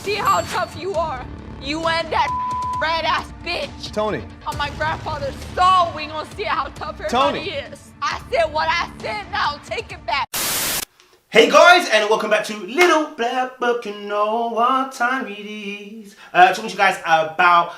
see how tough you are. You and that red ass bitch. Toni. On my grandfather's soul, we gonna see how tough everybody is. I said what I said, now take it back. Hey guys, and welcome back to Little Black Book. You know what time it is. Talking to you guys about,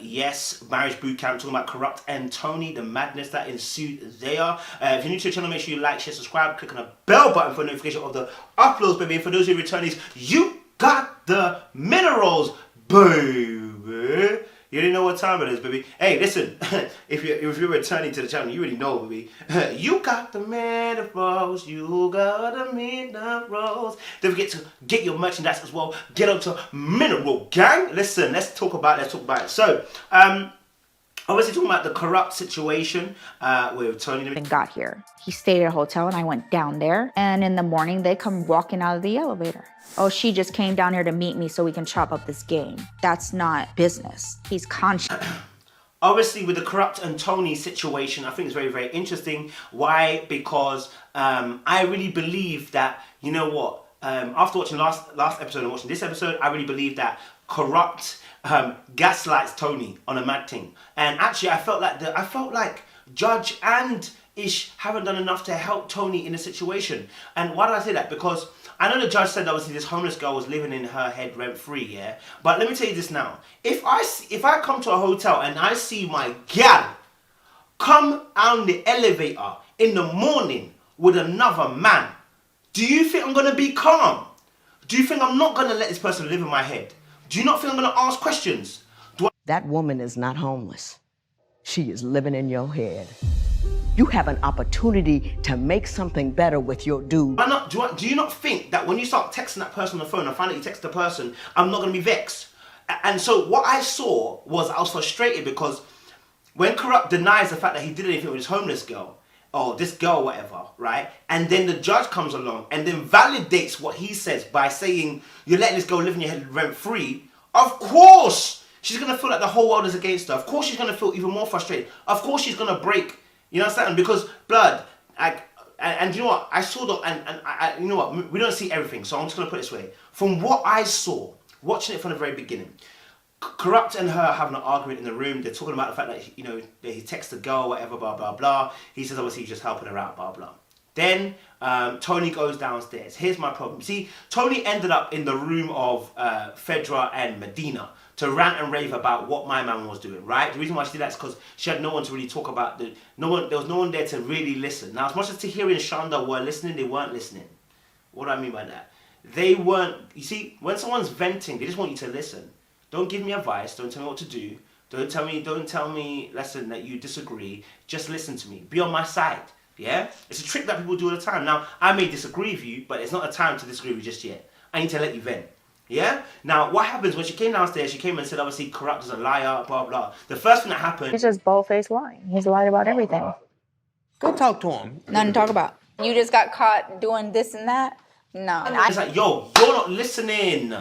yes, Marriage Bootcamp, talking about Kurupt and Toni, the madness that ensued there. If you're new to the channel, make sure you like, share, subscribe, click on the bell button for notification of the uploads, baby. And for those who are returnees, you got the minerals, baby. You already know what time it is, baby. Hey, listen, if you're returning to the channel, you already know, baby. You got the minerals, you got the minerals. Don't forget to get your merchandise as well. Get onto Mineral Gang. Listen, let's talk about it. So, obviously talking about the Kurupt situation with Toni. And got here. He stayed at a hotel and I went down there. And in the morning, they come walking out of the elevator. Oh, she just came down here to meet me so we can chop up this game. That's not business. He's conscious. Obviously, with the Kurupt and Toni situation, I think it's very, very interesting. Why? Because I really believe that, you know what, after watching last episode and watching this episode, I really believe that Kurupt gaslights Toni on a mad thing. And actually, I felt like Judge and Ish haven't done enough to help Toni in the situation. And why do I say that? Because I know the judge said obviously this homeless girl was living in her head rent free, yeah? But let me tell you this now. If I come to a hotel and I see my gal come down the elevator in the morning with another man, do you think I'm going to be calm? Do you think I'm not going to let this person live in my head? Do you not think I'm going to ask questions? That woman is not homeless. She is living in your head. You have an opportunity to make something better with your dude. Do you not think that when you start texting that person on the phone and find out you text the person, I'm not going to be vexed? And so what I saw was I was frustrated because when Kurupt denies the fact that he did anything with this homeless girl, or this girl, whatever, right? And then the judge comes along and then validates what he says by saying, you're letting this girl live in your head rent free. Of course, she's going to feel like the whole world is against her. Of course, she's going to feel even more frustrated. Of course, she's going to break. You understand? Because blood, and you know what? I saw the, you know what? We don't see everything, so I'm just going to put it this way. From what I saw, watching it from the very beginning, Kurupt and her having an argument in the room. They're talking about the fact that, you know, he texts the girl, whatever, blah, blah, blah. He says, obviously, he's just helping her out, blah, blah. Then Toni goes downstairs. Here's my problem. See, Toni ended up in the room of Fedra and Medina to rant and rave about what my man was doing, right? The reason why she did that is because she had no one to really talk about. There was no one there to really listen. Now, as much as Tahiri and Shanda were listening, they weren't listening. What do I mean by that? They weren't, you see, when someone's venting, they just want you to listen. Don't give me advice, don't tell me what to do. Don't tell me, listen, that you disagree. Just listen to me. Be on my side. Yeah? It's a trick that people do all the time. Now, I may disagree with you, but it's not a time to disagree with you just yet. I need to let you vent. Yeah? Now, what happens when she came downstairs, she came and said, obviously, Kurupt is a liar, blah, blah. The first thing that happened... He's just bold-faced lying. He's lied about everything. Go talk to him. Nothing to talk about. You just got caught doing this and that? No. It's like, yo, you're not listening.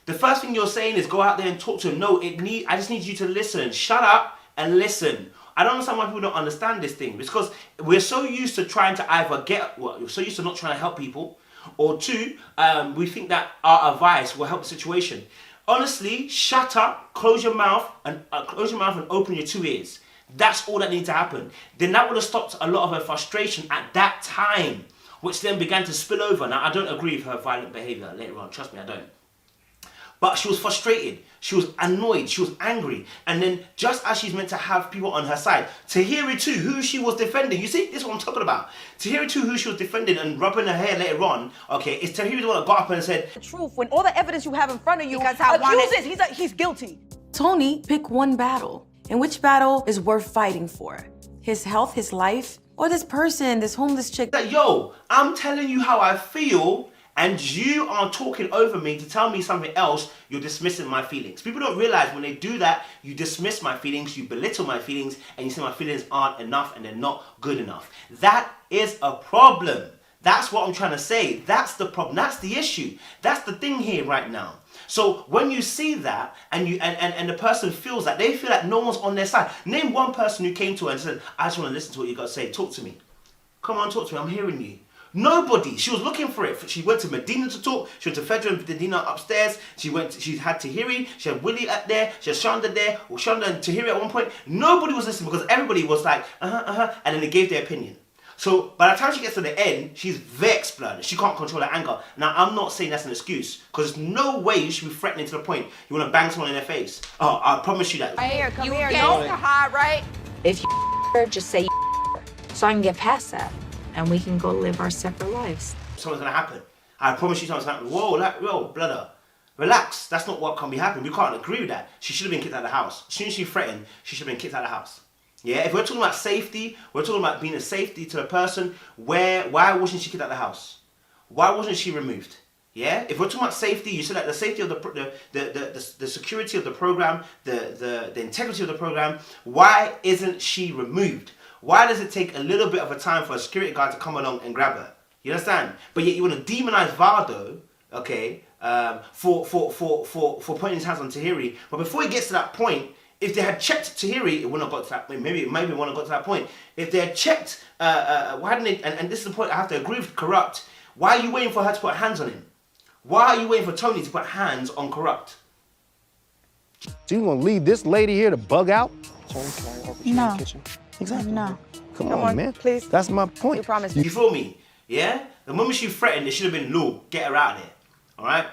The first thing you're saying is go out there and talk to him. No, I just need you to listen. Shut up and listen. I don't understand why people don't understand this thing. It's because we're so used to trying to either we're so used to not trying to help people, or two, we think that our advice will help the situation. Honestly, shut up, close your mouth and open your two ears. That's all that needs to happen. Then that would have stopped a lot of her frustration at that time, which then began to spill over. Now, I don't agree with her violent behavior later on. Trust me, I don't. But she was frustrated, she was annoyed, she was angry. And then just as she's meant to have people on her side, Tahiri too, who she was defending, you see, this is what I'm talking about. Tahiri too, who she was defending and rubbing her hair later on, okay, it's Tahiri the one that got up and said, the truth, when all the evidence you have in front of you accuses, he's guilty. Toni, pick one battle. And which battle is worth fighting for? His health, his life, or this person, this homeless chick? Yo, I'm telling you how I feel, and you are talking over me to tell me something else. You're dismissing my feelings. People don't realize when they do that, you dismiss my feelings, you belittle my feelings, and you say my feelings aren't enough and they're not good enough. That is a problem. That's what I'm trying to say. That's the problem. That's the issue. That's the thing here right now. So when you see that and the person feels that, they feel like no one's on their side. Name one person who came to her and said, I just want to listen to what you got to say. Talk to me. Come on, talk to me. I'm hearing you. Nobody. She was looking for it. She went to Medina to talk. She went to Fedra and Medina upstairs. She had Tahiri. She had Willie up there. She had Shonda there. Or Shonda and Tahiri at one point. Nobody was listening because everybody was like, and then they gave their opinion. So by the time she gets to the end, she's vexed, blood. She can't control her anger. Now, I'm not saying that's an excuse, because there's no way you should be threatening to the point you want to bang someone in their face. Oh, I promise you that. Come here, come here. Gangsta high, right? If you just say so I can get past that and we can go live our separate lives. Something's going to happen. I promise you something's happening. Whoa, brother. Relax. That's not what can be happening. We can't agree with that. She should have been kicked out of the house. As soon as she threatened, she should have been kicked out of the house. Yeah, if we're talking about safety, we're talking about being a safety to the person. Why wasn't she kicked out of the house? Why wasn't she removed? Yeah, if we're talking about safety, you said that the safety of the security of the program, the integrity of the program. Why isn't she removed? Why does it take a little bit of a time for a security guard to come along and grab her? You understand? But yet you want to demonize Vardo, okay, for pointing his hands on Tahiri. But before he gets to that point, if they had checked Tahiri, it wouldn't have got to that point. Maybe it wouldn't have got to that point. If they had checked, why didn't they? And this is the point I have to agree with Kurupt. Why are you waiting for her to put hands on him? Why are you waiting for Toni to put hands on Kurupt? So you gonna leave this lady here to bug out? No. Exactly. No. Come on, man. please. That's my point. You promised. You feel me? Yeah? The moment she threatened, it should have been, Lou, get her out of there. Alright?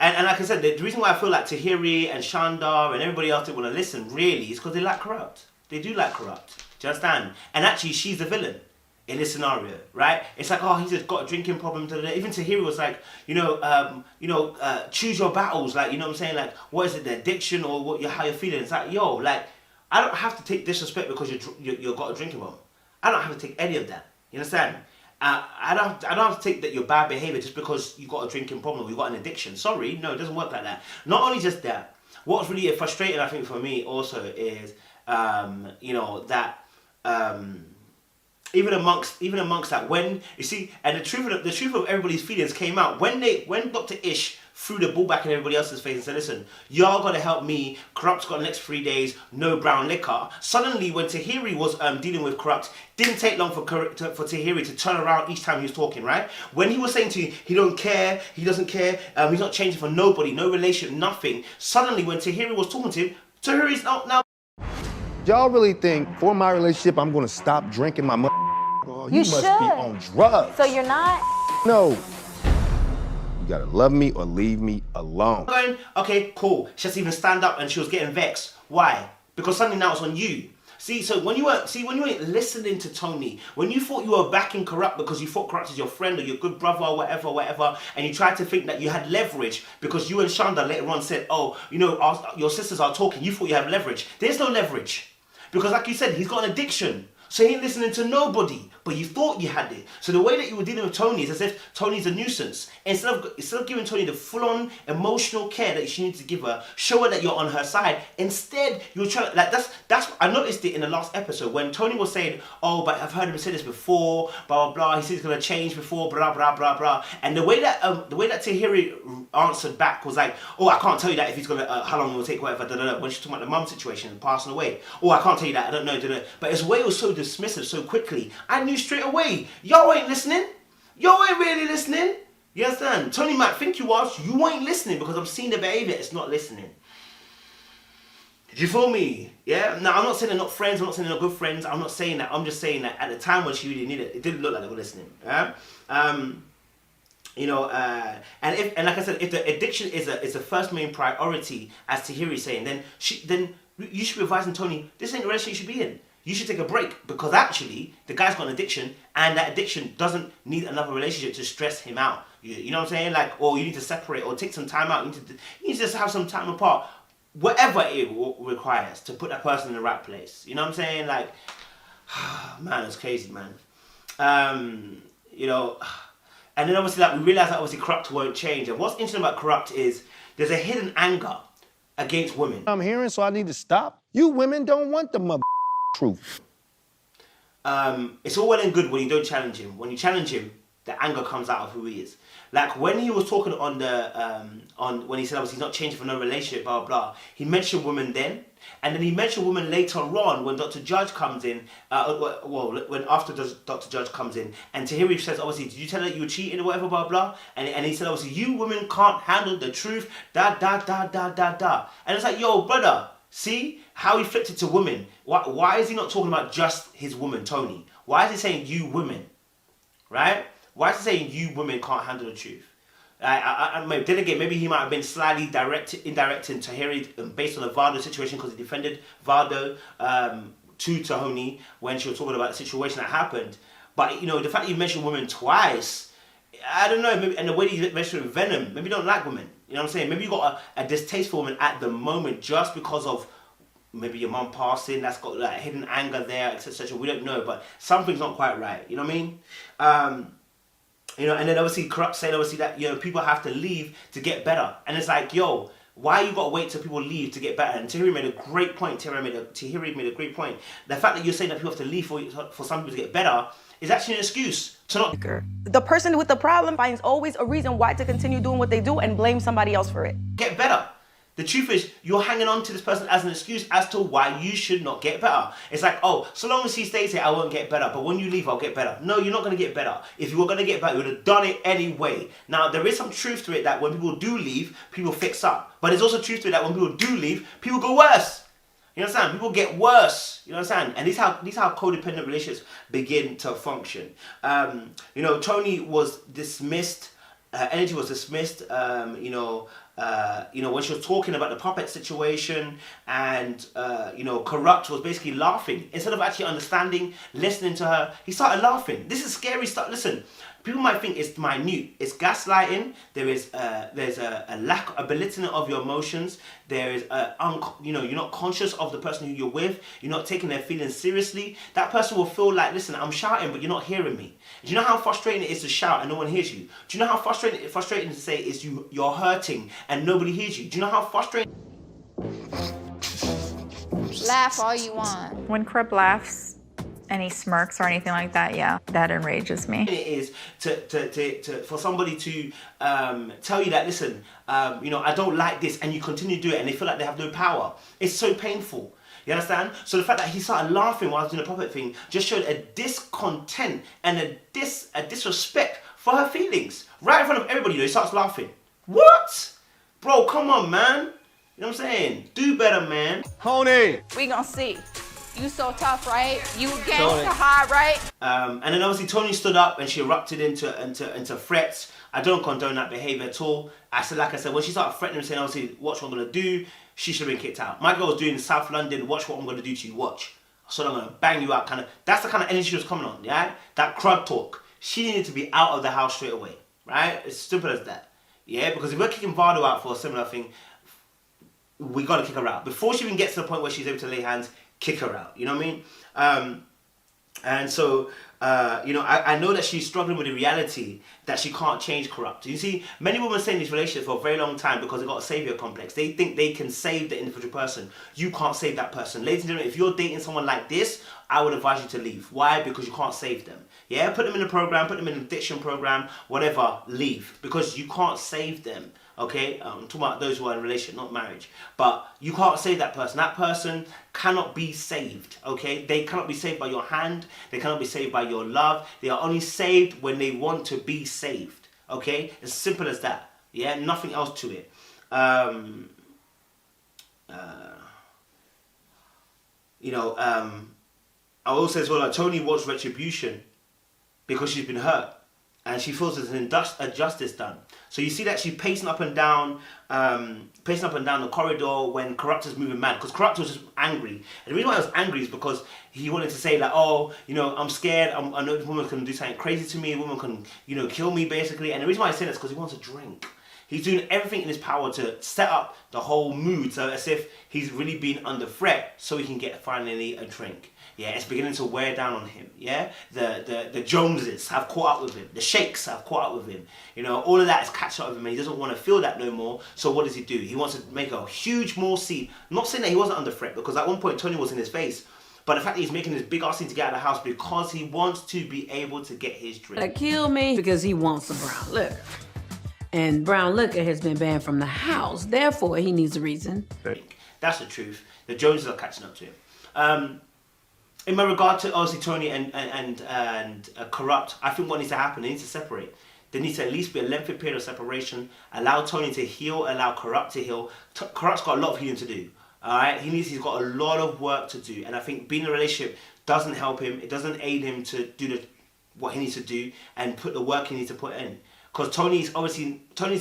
And like I said, the reason why I feel like Tahiri and Shanda and everybody else that want to listen, really, is because they like Kurupt. They do like Kurupt. Do you understand? And actually, she's the villain in this scenario, right? It's like, oh, he's just got a drinking problem. Even Tahiri was like, choose your battles. Like, you know what I'm saying? Like, what is it, the addiction or how you're feeling? It's like, yo, like, I don't have to take disrespect because you've got a drinking problem. I don't have to take any of that. You understand? I don't have to take that your bad behavior just because you've got a drinking problem or you've got an addiction. Sorry, no, it doesn't work like that. Not only just that, what's really frustrating, I think, for me also is, even amongst that, when you see, and the truth of everybody's feelings came out when Dr. Ish threw the ball back in everybody else's face and said, listen, y'all gotta help me. Kurupt's got the next 3 days, no brown liquor. Suddenly, when Tahiri was dealing with Kurupt, didn't take long for Tahiri to turn around each time he was talking, right? When he was saying to you, he doesn't care, he's not changing for nobody, no relation, nothing. Suddenly, when Tahiri was talking to him, Tahiri's now. Y'all really think for my relationship I'm gonna stop drinking my money? Oh, you must be on drugs. So you're not? No. You gotta love me or leave me alone. Okay, cool. She has to even stand up and she was getting vexed. Why? Because suddenly now it's on you. See, so when you weren't listening to Toni, when you thought you were backing Kurupt because you thought Kurupt is your friend or your good brother or whatever, and you tried to think that you had leverage because you and Shanda later on said, oh, your sisters are talking, you thought you have leverage. There's no leverage. Because like you said, he's got an addiction. So he ain't listening to nobody, but you thought you had it. So the way that you were dealing with Toni is as if Toni's a nuisance. Instead of giving Toni the full-on emotional care that she needs to give her, show her that you're on her side. Instead, you're trying, like that's I noticed it in the last episode when Toni was saying, oh, but I've heard him say this before, blah blah blah. He said he's gonna change before, blah blah blah blah. And the way that Tahiri answered back was like, oh, I can't tell you that if he's gonna how long it will take, whatever. When she's talking about the mum situation and passing away, oh, I can't tell you that. I don't know. But his way was so dismissive so quickly. I knew straight away, y'all ain't listening. Y'all ain't really listening. You understand? Toni might think you was. You ain't listening because I'm seeing the behavior. It's not listening. Did you feel me? Yeah? Now, I'm not saying they're not friends. I'm not saying they're not good friends. I'm not saying that. I'm just saying that at the time when she really needed it, it didn't look like they were listening. Yeah? And like I said, if the addiction is the first main priority, as Tahiri's saying, then you should be advising Toni, this ain't the relationship you should be in. You should take a break because actually the guy's got an addiction and that addiction doesn't need another relationship to stress him out. You know what I'm saying? Like, or you need to separate or take some time out. You need to just have some time apart. Whatever it requires to put that person in the right place. You know what I'm saying? Like, man, it's crazy, man. And then obviously we realize that obviously Kurupt won't change. And what's interesting about Kurupt is there's a hidden anger against women. I'm hearing, so I need to stop. You women don't want the mother truth. It's all well and good when you don't challenge him. When you challenge him, the anger comes out of who he is. Like when he was talking on the when he said obviously he's not changing for no relationship, blah blah. He mentioned women then, and then he mentioned women later on when Dr. Judge comes in. When after Dr. Judge comes in, and Tahiri says obviously, did you tell her you were cheating or whatever, blah blah. And he said obviously you women can't handle the truth, da. And it's like, yo brother, see how he flipped it to women. Why is he not talking about just his woman Toni? Why is he saying you women, right? Why is he saying you women can't handle the truth? Then again, maybe he might have been slightly indirecting Tahiri based on the Vado situation because he defended Vado to Toni when she was talking about the situation that happened. But you know, the fact that you mentioned women twice, I don't know, maybe, and the way that you mentioned Venom, maybe you don't like women. You know what I'm saying? Maybe you got a distaste for women at the moment just because of maybe your mum passing, that's got like hidden anger there, etc. We don't know, but something's not quite right. You know what I mean? You know, and then obviously Kurupt saying obviously that, you know, people have to leave to get better. And it's like, yo, why you gotta wait till people leave to get better? And Tahiri made a great point. Tahiri made a great point. The fact that you're saying that people have to leave for some people to get better is actually an excuse to not. The person with the problem finds always a reason why to continue doing what they do and blame somebody else for it. Get better. The truth is, you're hanging on to this person as an excuse as to why you should not get better. It's like, oh, so long as he stays here, I won't get better. But when you leave, I'll get better. No, you're not going to get better. If you were going to get better, you would have done it anyway. Now, there is some truth to it that when people do leave, people fix up. But there's also truth to it that when people do leave, people go worse. You understand? People get worse. You understand? And these are how codependent relationships begin to function. You know, Toni was dismissed. Energy was dismissed. You know, when she was talking about the puppet situation, and you know, Kurupt was basically laughing instead of actually understanding, listening to her. He started laughing. This is scary stuff. Listen, people might think it's minute. It's gaslighting. There's a lack, a belittling of your emotions. There is you know, you're not conscious of the person who you're with. You're not taking their feelings seriously. That person will feel like, listen, I'm shouting, but you're not hearing me. Do you know how frustrating it is to shout and no one hears you? Do you know how frustrating to say is you're hurting and nobody hears you? Do you know how frustrating? Laugh all you want. When Kurupt laughs and he smirks or anything like that, yeah, that enrages me. It is for somebody to tell you that, listen, you know, I don't like this, and you continue to do it and they feel like they have no power. It's so painful. You understand? So the fact that he started laughing while I was doing the puppet thing just showed a discontent and a disrespect for her feelings. Right in front of everybody, he starts laughing. What? Bro, come on, man. You know what I'm saying? Do better, man. Toni! We gonna see. You so tough, right? You gangster high, right? And then obviously Toni stood up and she erupted into threats. I don't condone that behavior at all. Like I said, when she started threatening and saying, obviously, watch what I'm gonna do, she should have been kicked out. My girl was doing South London, watch what I'm gonna do to you, watch. So I'm gonna bang you out, kind of. That's the kind of energy she was coming on, yeah? That crud talk. She needed to be out of the house straight away, right? It's simple as that. Yeah, because if we're kicking Vado out for a similar thing, we gotta kick her out. Before she even gets to the point where she's able to lay hands, kick her out, you know what I mean? And so, you know, I know that she's struggling with the reality that she can't change Kurupt. You see, many women stay in these relationships for a very long time because they've got a savior complex. They think they can save the individual person. You can't save that person. Ladies and gentlemen, if you're dating someone like this, I would advise you to leave. Why? Because you can't save them. Yeah, put them in a program, put them in an addiction program, whatever, leave. Because you can't save them. Okay, I'm talking about those who are in a relationship, not marriage. But you can't save that person. That person cannot be saved, okay? They cannot be saved by your hand. They cannot be saved by your love. They are only saved when they want to be saved, okay? As simple as that, yeah? Nothing else to it. You know, I will say as well that Toni wants retribution because she's been hurt. And she feels there's a justice done. So you see that she's pacing up and down the corridor when Kurupt is moving mad. Because Kurupt was just angry. And the reason why he was angry is because he wanted to say like, oh, you know, I'm scared. I know this woman's going to do something crazy to me. A woman can, you know, kill me basically. And the reason why I say that is because he wants a drink. He's doing everything in his power to set up the whole mood. So as if he's really been under threat so he can get finally a drink. Yeah, it's beginning to wear down on him, yeah? The Joneses have caught up with him. The Sheiks have caught up with him. You know, all of that is catching up with him and he doesn't want to feel that no more. So what does he do? He wants to make a huge more scene. I'm not saying that he wasn't under threat because at one point Toni was in his face. But the fact that he's making this big ass scene to get out of the house because he wants to be able to get his drink. To kill me because he wants a brown. Look, And brown liquor has been banned from the house. Therefore, he needs a reason. That's the truth. The Joneses are catching up to him. In my regard to obviously Toni and Kurupt, I think what needs to happen, they need to separate. There needs to at least be a lengthy period of separation. Allow Toni to heal, allow Kurupt to heal. Kurupt's got a lot of healing to do. Alright? He's got a lot of work to do. And I think being in a relationship doesn't help him. It doesn't aid him to do what he needs to do and put the work he needs to put in. Because Toni's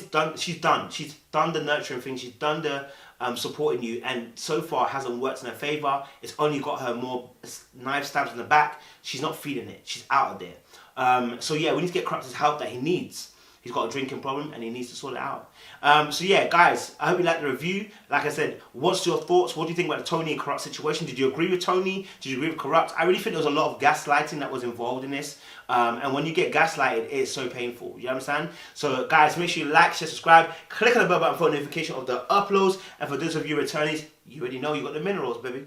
done. She's done the nurturing thing. She's done the supporting you, and so far it hasn't worked in her favor. It's only got her more knife stabs in the back. She's not feeling it. She's out of there. So yeah, we need to get Kurupt's help that he needs. He's got a drinking problem and he needs to sort it out. So yeah, guys, I hope you liked the review. Like I said, what's your thoughts? What do you think about the Toni and Kurupt situation? Did you agree with Toni? Did you agree with Kurupt? I really think there was a lot of gaslighting that was involved in this. And when you get gaslighted, it's so painful. You understand? So guys, make sure you like, share, subscribe. Click on the bell button for a notification of the uploads. And for those of you returnees, you already know you got the minerals, baby.